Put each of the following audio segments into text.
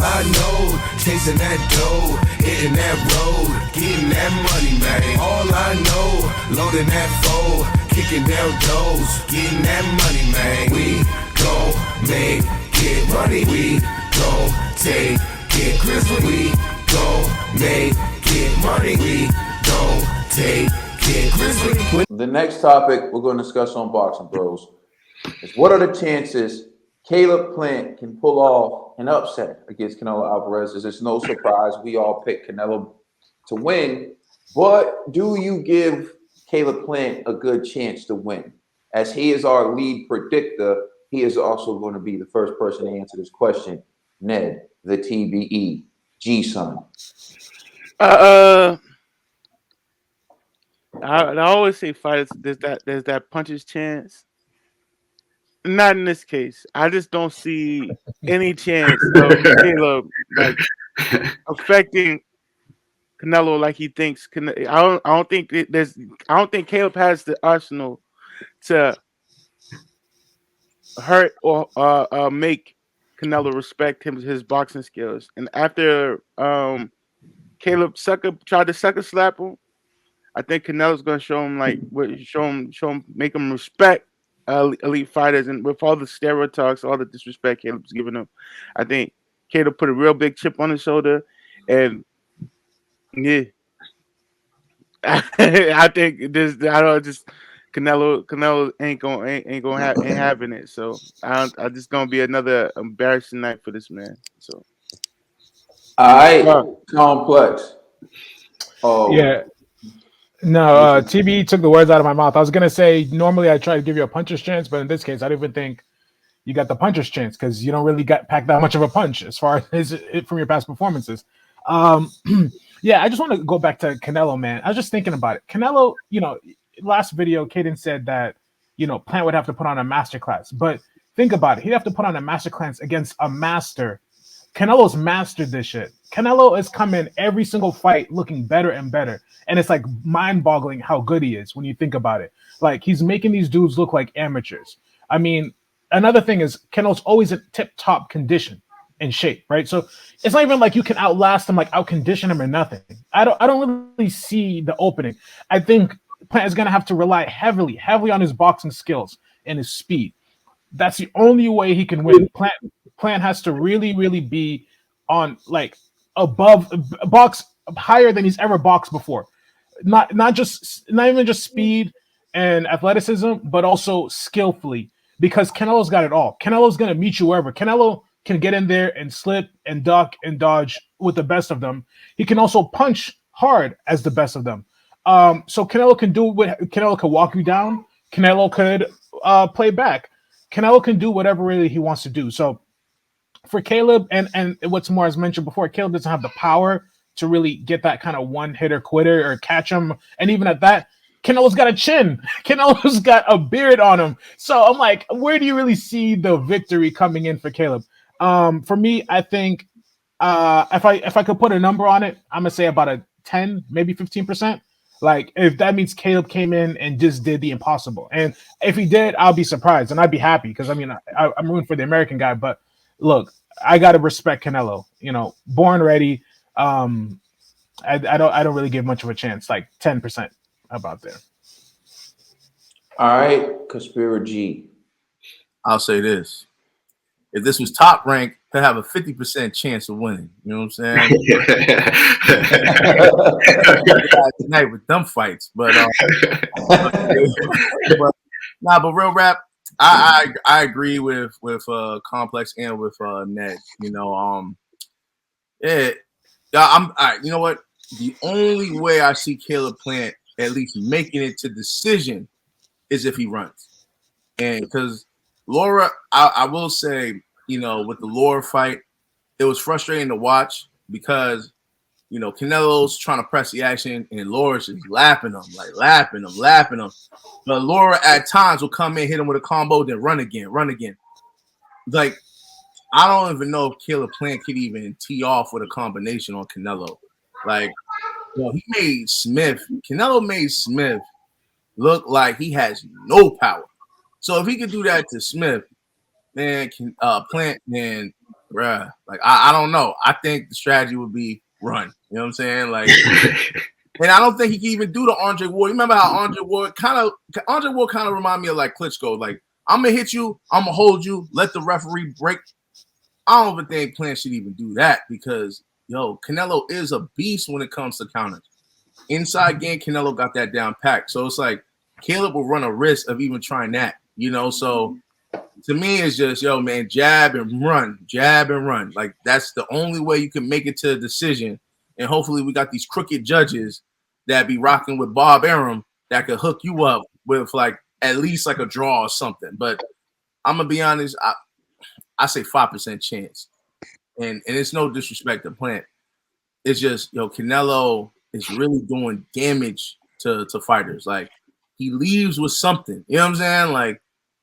I know, chasing that dough, hitting that road, getting that money, man. All I know, loading that foe, kicking down doors, getting that money, man. We gon' make it money. We gon' take it Grizzly. We gon' make it money. We gon' take it Grizzly. The next topic we're going to discuss on Boxing Bros is what are the chances Caleb Plant can pull off an upset against Canelo Alvarez? It's no surprise we all picked Canelo to win, but do you give Caleb Plant a good chance to win? As he is our lead predictor, he is also going to be the first person to answer this question. Ned, the TBE, G-Son. I always say fighters, there's that puncher's chance. Not in this case. I just don't see any chance of Caleb like affecting Canelo like he thinks. I don't think I don't think Caleb has the arsenal to hurt or make Canelo respect his boxing skills. And after Caleb tried to sucker slap him, I think Canelo's gonna show him, make him respect elite fighters. And with all the steroid talks, all the disrespect Caleb's giving him, I think Caleb put a real big chip on his shoulder, and yeah, I think this. I don't just Canelo ain't having it. So I just gonna be another embarrassing night for this man. So all right, Complex. Oh yeah. No, TB took the words out of my mouth. I was gonna say normally I try to give you a puncher's chance, but in this case, I don't even think you got the puncher's chance because you don't really pack that much of a punch as far as it from your past performances. Yeah, I just want to go back to Canelo, man. I was just thinking about it. Canelo, last video, Caden said that Plant would have to put on a masterclass, but think about it. He'd have to put on a masterclass against a master. Canelo's mastered this shit. Canelo is coming every single fight looking better and better. And it's like mind-boggling how good he is when you think about it. Like he's making these dudes look like amateurs. I mean, another thing is Canelo's always in tip-top condition and shape, right? So it's not even like you can outlast him, like outcondition him or nothing. I don't really see the opening. I think Plant is gonna have to rely heavily on his boxing skills and his speed. That's the only way he can win. Plant has to really, really be on like above box higher than he's ever boxed before. Not even just speed and athleticism, but also skillfully. Because Canelo's got it all. Canelo's gonna meet you wherever. Canelo can get in there and slip and duck and dodge with the best of them. He can also punch hard as the best of them. So Canelo can do what Canelo can walk you down. Canelo could play back. Canelo can do whatever really he wants to do. So for Caleb, and what's more, as mentioned before, Caleb doesn't have the power to really get that kind of one-hitter quitter or catch him. And even at that, Canelo's got a chin. Canelo's got a beard on him. So I'm like, where do you really see the victory coming in for Caleb? For me, I think if I could put a number on it, I'm going to say about a 10, maybe 15%. Like, if that means Caleb came in and just did the impossible. And if he did, I'll be surprised and I'd be happy because, I mean, I'm rooting for the American guy. But look, I got to respect Canelo. Born ready. I don't really give much of a chance, like 10% about there. All right, Conspira G. I'll say this. If this was Top Rank, he'll have a 50% chance of winning. You know what I'm saying? Tonight with dumb fights, but real rap. I agree with Complex and with Ned. I'm all right. You know what? The only way I see Caleb Plant at least making it to decision is if he runs, and because Laura, I will say, with the Laura fight, it was frustrating to watch because, Canelo's trying to press the action and Laura's just lapping him. But Laura at times will come in, hit him with a combo, then run again. Like, I don't even know if Caleb Plant could even tee off with a combination on Canelo. Like, Canelo made Smith look like he has no power. So if he could do that to Smith, man, Plant, man, bruh, like I don't know. I think the strategy would be run. You know what I'm saying? Like, and I don't think he can even do the Andre Ward. You remember how Andre Ward kind of remind me of like Klitschko. Like, I'm gonna hit you, I'm gonna hold you, let the referee break. I don't even think Plant should even do that because Canelo is a beast when it comes to counters. Inside game, Canelo got that down packed. So it's like Caleb will run a risk of even trying that, So to me, it's just, man, jab and run. Like, that's the only way you can make it to a decision. And hopefully we got these crooked judges that be rocking with Bob Arum that could hook you up with, like, at least like a draw or something. But I'm going to be honest, I say 5% chance. And it's no disrespect to Plant. It's just, Canelo is really doing damage to fighters. Like, he leaves with something. You know what I'm saying? Like,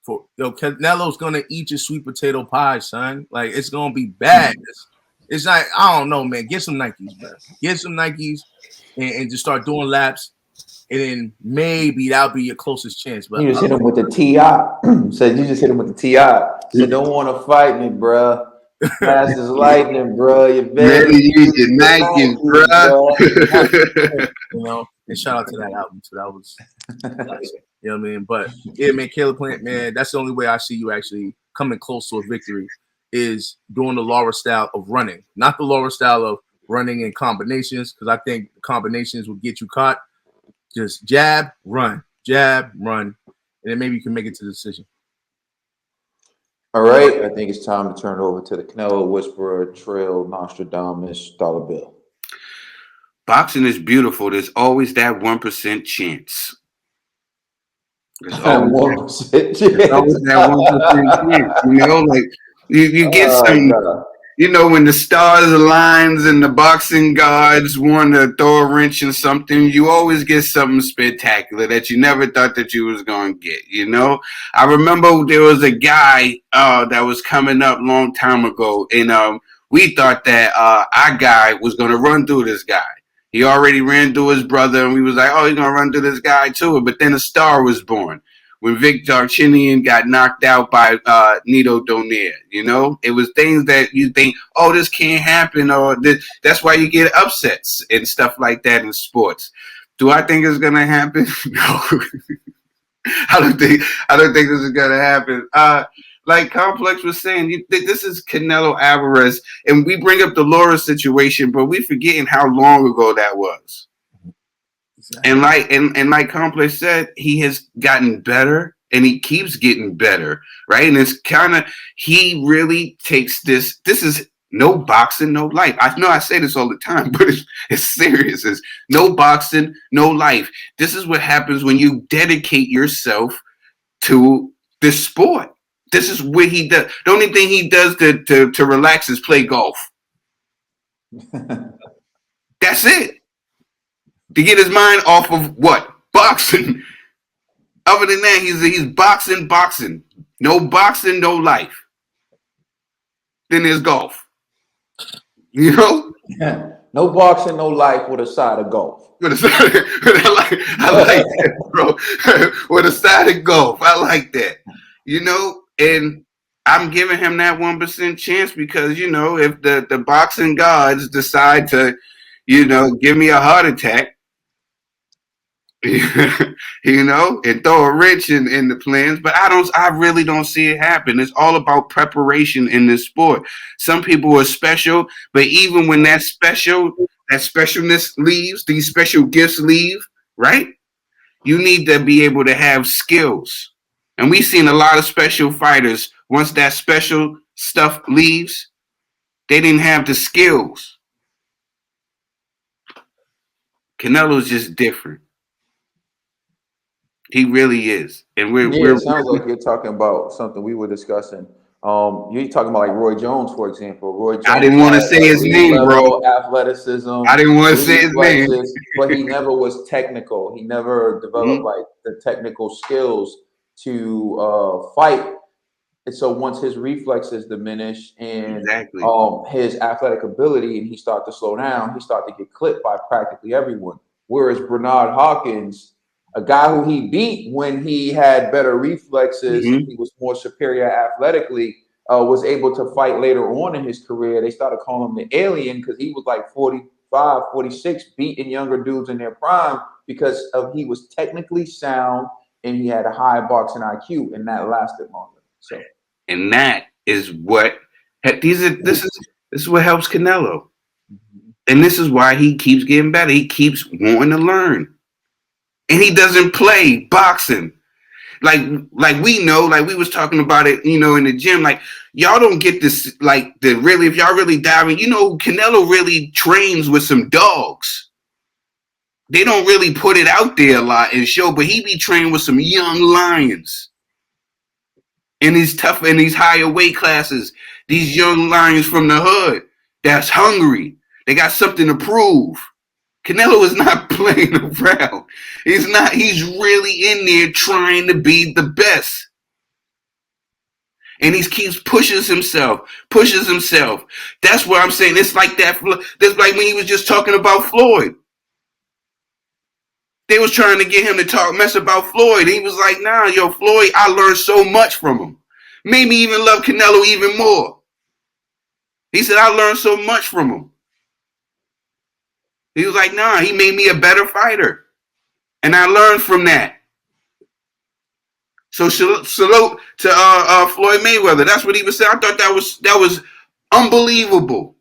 Canelo's gonna eat your sweet potato pie, son. Like, it's gonna be bad. It's not. I don't know, man. Get some Nikes, bro. Get some Nikes and just start doing laps, and then maybe that'll be your closest chance. But You just hit him with the TI. Said you just hit him with the TI. Said don't want to fight me, bro. Fast as lightning, bro. You better use your Nikes, bro. And shout out to that album. So that was, you know what I mean? But yeah, man, Caleb Plant, man, that's the only way I see you actually coming close to a victory is doing the Laura style of running, not the Laura style of running in combinations, because I think combinations will get you caught. Just jab, run, and then maybe you can make it to the decision. All right, I think it's time to turn it over to the Canelo Whisperer, Trail Nostradamus, Dollar Bill. Boxing is beautiful. There's always that 1% chance. There's always 1% chance. There's always that 1% chance. Like you get some. When the stars aligns and the boxing gods want to throw a wrench in something, you always get something spectacular that you never thought that you was going to get, I remember there was a guy that was coming up a long time ago, and we thought that our guy was going to run through this guy. He already ran through his brother, and we was like, oh, he's going to run through this guy too. But then a star was born. When Vic Darchinyan got knocked out by Nito Donaire, it was things that you think, oh, this can't happen, or that's why you get upsets and stuff like that in sports. Do I think it's gonna happen? No, I don't think this is gonna happen. Like Complex was saying, this is Canelo Alvarez, and we bring up the Laura situation, but we forgetting how long ago that was. And like Complex said, he has gotten better and he keeps getting better, right? And it's he really takes this is no boxing, no life. I know I say this all the time, but it's serious. It's no boxing, no life. This is what happens when you dedicate yourself to this sport. This is what he does. The only thing he does to relax is play golf. That's it. To get his mind off of what? Boxing. Other than that, he's boxing. No boxing, no life. Then there's golf. No boxing, no life with a side of golf. I like that, bro. With a side of golf. I like that. And I'm giving him that 1% chance because, if the boxing gods decide to, give me a heart attack, and throw a wrench in the plans, but I really don't see it happen. It's all about preparation in this sport. Some people are special, but even when that specialness leaves, these special gifts leave, right? You need to be able to have skills. And we've seen a lot of special fighters, once that special stuff leaves, they didn't have the skills. Canelo's just different. He really is. And it sounds like you're talking about something we were discussing. You're talking about like Roy Jones, for example. Roy Jones, I didn't want to say his name, bro. Athleticism. I didn't want to say his name. But he never was technical. He never developed like the technical skills to fight. And so once his reflexes diminish and his athletic ability and he started to slow down, he started to get clipped by practically everyone. Whereas Bernard Hawkins, a guy who he beat when he had better reflexes, he was more superior athletically, was able to fight later on in his career. They started calling him the alien because he was like 45, 46, beating younger dudes in their prime because of he was technically sound and he had a high boxing IQ, and that lasted longer. So, and that is what this is what helps Canelo, and this is why he keeps getting better. He keeps wanting to learn, and he doesn't play boxing. Like we know, like we was talking about it, you know, in the gym. Like y'all don't get this, like the really, if y'all really dive in, you know, Canelo really trains with some dogs. They don't really put it out there a lot and show, but he be training with some young lions. In these higher weight classes, these young lions from the hood that's hungry. They got something to prove. Canelo is not playing around. He's really in there trying to be the best. And he keeps pushes himself. That's what I'm saying. It's like that. That's like when he was just talking about Floyd. They was trying to get him to mess about Floyd. He was like, nah, yo, Floyd, I learned so much from him. Made me even love Canelo even more. He said, I learned so much from him. He was like, nah, he made me a better fighter. And I learned from that. So salute to Floyd Mayweather. That's what he was saying. I thought that was unbelievable.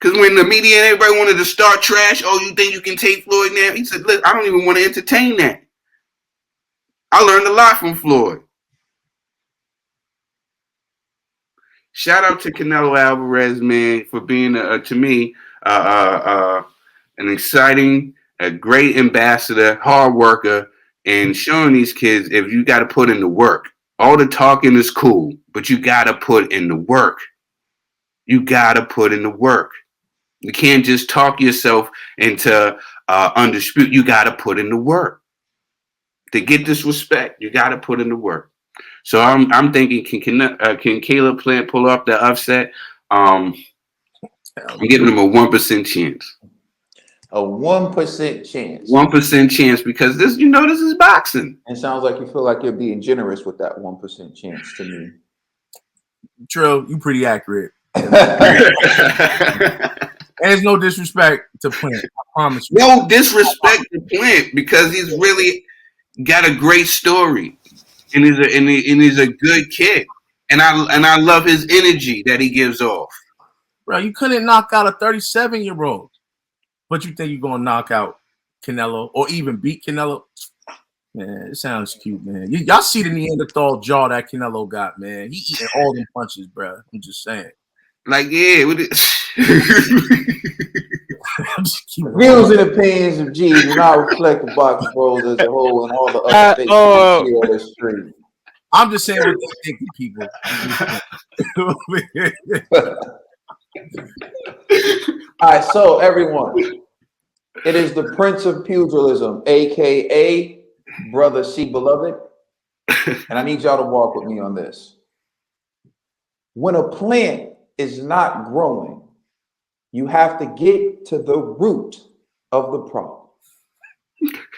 Because when the media and everybody wanted to start trash, oh, you think you can take Floyd now? He said, look, I don't even want to entertain that. I learned a lot from Floyd. Shout out to Canelo Alvarez, man, for being, to me, an exciting, a great ambassador, hard worker, and showing these kids if you got to put in the work. All the talking is cool, but you got to put in the work. You got to put in the work. You can't just talk yourself into undispute. You got to put in the work. To get this respect, you got to put in the work. So I'm thinking, can Caleb Plant pull off the upset? I'm giving him a 1% chance. A 1% chance. 1% chance because this is boxing. It sounds like you feel like you're being generous with that 1% chance to me. Trill, you pretty accurate. And there's no disrespect to Plant. I promise you. No disrespect to Plant because he's really got a great story. And he's a good kid, and I love his energy that he gives off. Bro, you couldn't knock out a 37-year-old, but you think you're gonna knock out Canelo or even beat Canelo? Man, it sounds cute, man. Y'all see the Neanderthal jaw that Canelo got, man. He eating all them punches, bro. I'm just saying. Like, yeah, with it. Views and opinions of G do not reflect the Boxing Bros as a whole and all the other things you see on the street. I'm just saying what they think, people. All right, so everyone, it is the Prince of Pugilism, aka Brother C Beloved, and I need y'all to walk with me on this. When a plant is not growing, you have to get to the root of the problem.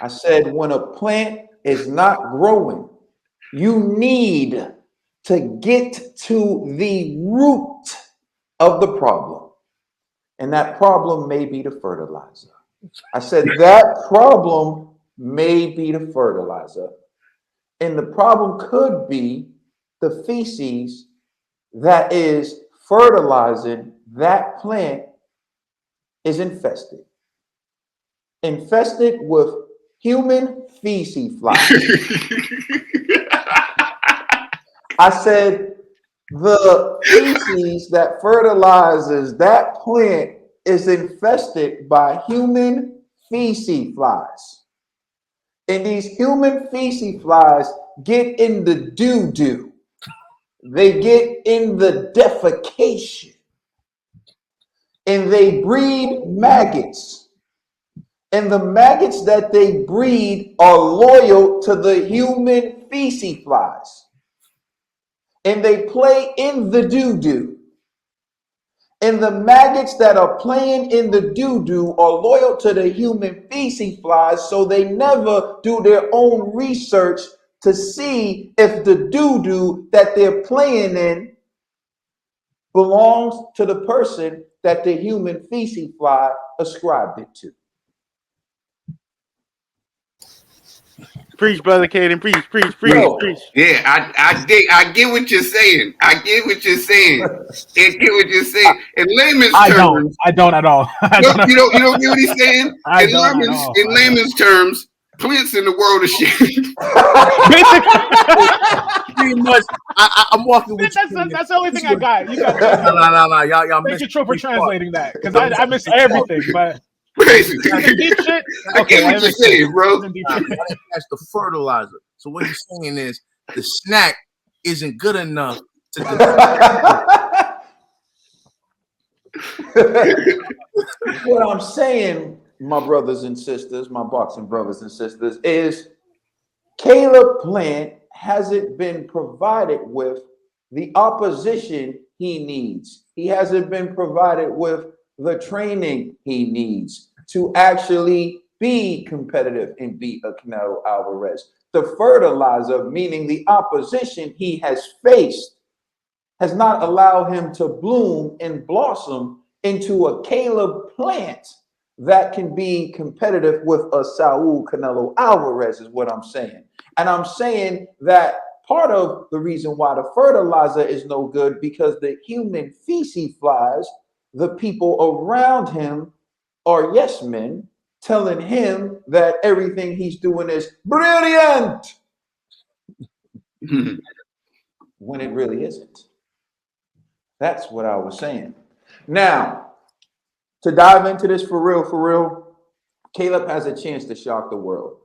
I said, when a plant is not growing, you need to get to the root of the problem. And that problem may be the fertilizer. I said that problem may be the fertilizer. And the problem could be the feces that is fertilizing that plant is infested. Infested with human feces flies. I said the feces that fertilizes that plant is infested by human feces flies. And these human feces flies get in the doo-doo. They get in the defecation. And they breed maggots. And the maggots that they breed are loyal to the human feces flies. And they play in the doo-doo. And the maggots that are playing in the doo-doo are loyal to the human feces flies, so they never do their own research to see if the doo-doo that they're playing in belongs to the person that the human feces fly ascribed it to. Preach, brother Caden. Preach. Yeah, I get what you're saying. I get what you're saying. In layman's terms, I don't at all. you don't get what he's saying? In layman's terms, Clint's in the world of shit. Pretty much, I'm walking with you. That's the only thing I got. You got No. Y'all thank you, True, for missed translating that, because I missed everything. But Basically, deep shit. I get what you're saying, bro. That's the fertilizer. So what he's saying is the snack isn't good enough to. What I'm saying, my brothers and sisters, my boxing brothers and sisters, is Caleb Plant hasn't been provided with the opposition he needs. He hasn't been provided with the training he needs to actually be competitive and beat a Canelo Alvarez. The fertilizer, meaning the opposition he has faced, has not allowed him to bloom and blossom into a Caleb Plant that can be competitive with a Saul Canelo Alvarez, is what I'm saying. And I'm saying that part of the reason why the fertilizer is no good, because the human feces flies, the people around him are yes men, telling him that everything he's doing is brilliant when it really isn't. That's what I was saying. Now, to dive into this for real, Caleb has a chance to shock the world.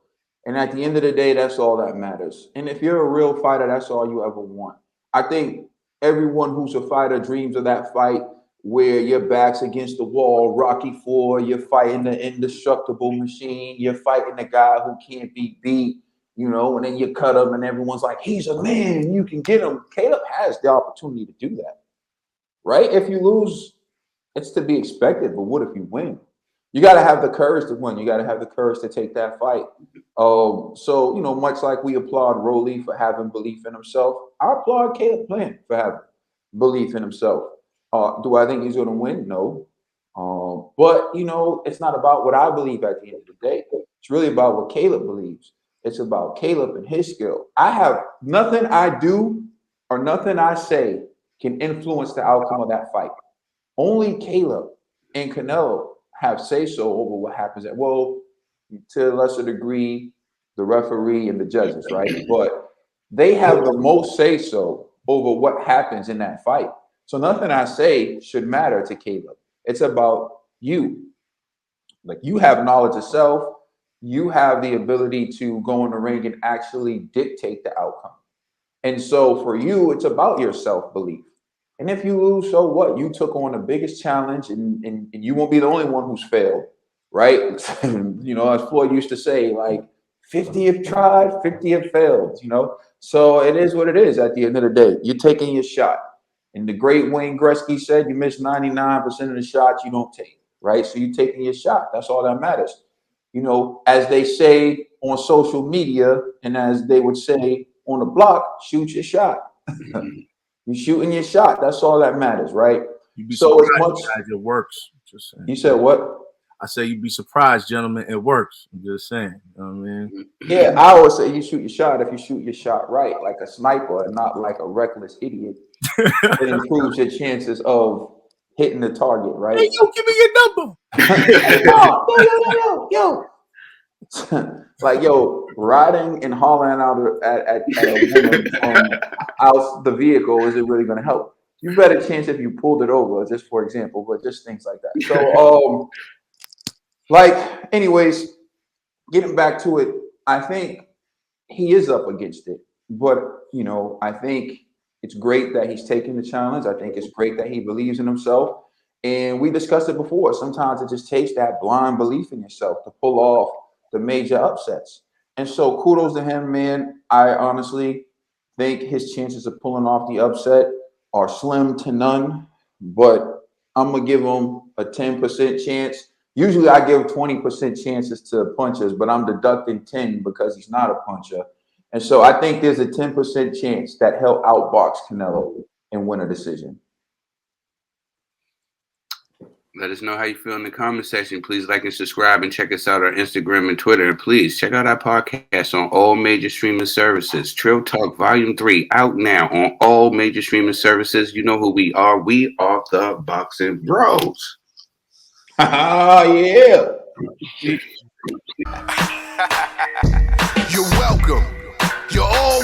And at the end of the day, that's all that matters. And if you're a real fighter, that's all you ever want. I think everyone who's a fighter dreams of that fight where your back's against the wall, Rocky IV, you're fighting the indestructible machine, you're fighting the guy who can't be beat, you know, and then you cut him and everyone's like, he's a man, you can get him. Caleb has the opportunity to do that, right? If you lose, it's to be expected, but what if you win? You got to have the courage to win. You got to have the courage to take that fight. So, you know, much like we applaud Rolly for having belief in himself, I applaud Caleb Plant for having belief in himself. Do I think he's going to win? No. But, you know, it's not about what I believe at the end of the day. It's really about what Caleb believes. It's about Caleb and his skill. I have nothing I do or nothing I say can influence the outcome of that fight. Only Caleb and Canelo have say-so over what happens. Well, to a lesser degree, the referee and the judges, right? But they have the most say-so over what happens in that fight. So nothing I say should matter to Caleb. It's about you. Like, you have knowledge of self. You have the ability to go in the ring and actually dictate the outcome. And so for you, it's about your self-belief. And if you lose, so what? You took on the biggest challenge, and you won't be the only one who's failed, right? You know, as Floyd used to say, like, 50 have tried, 50 have failed, you know? So it is what it is at the end of the day. You're taking your shot. And the great Wayne Gretzky said, you miss 99% of the shots you don't take, right? So you're taking your shot. That's all that matters. You know, as they say on social media, and as they would say on the block, shoot your shot. You're shooting your shot. That's all that matters, right? So as much as it works. Just saying. You said what? I say you'd be surprised, gentlemen. It works. I'm just saying. You know what I mean? Yeah, I always say you shoot your shot if you shoot your shot right, like a sniper, and not like a reckless idiot. It improves your chances of hitting the target, right? Hey, yo, give me your number. Yo. Like, yo, riding and hollering out at a woman from out the vehicle, is it really going to help? You better chance if you pulled it over, just for example, but just things like that. So, like, anyways, getting back to it, I think he is up against it. But, you know, I think it's great that he's taking the challenge. I think it's great that he believes in himself. And we discussed it before. Sometimes it just takes that blind belief in yourself to pull off the major upsets. And so kudos to him, man. I honestly think his chances of pulling off the upset are slim to none, but I'm going to give him a 10% chance. Usually I give 20% chances to punchers, but I'm deducting 10 because he's not a puncher. And so I think there's a 10% chance that he'll outbox Canelo and win a decision. Let us know how you feel in the comment section. Please like and subscribe and check us out on Instagram and Twitter. And please check out our podcast on all major streaming services. Trill Talk Volume 3 out now on all major streaming services. You know who we are. We are the Boxing Bros. Yeah. You're welcome. You're all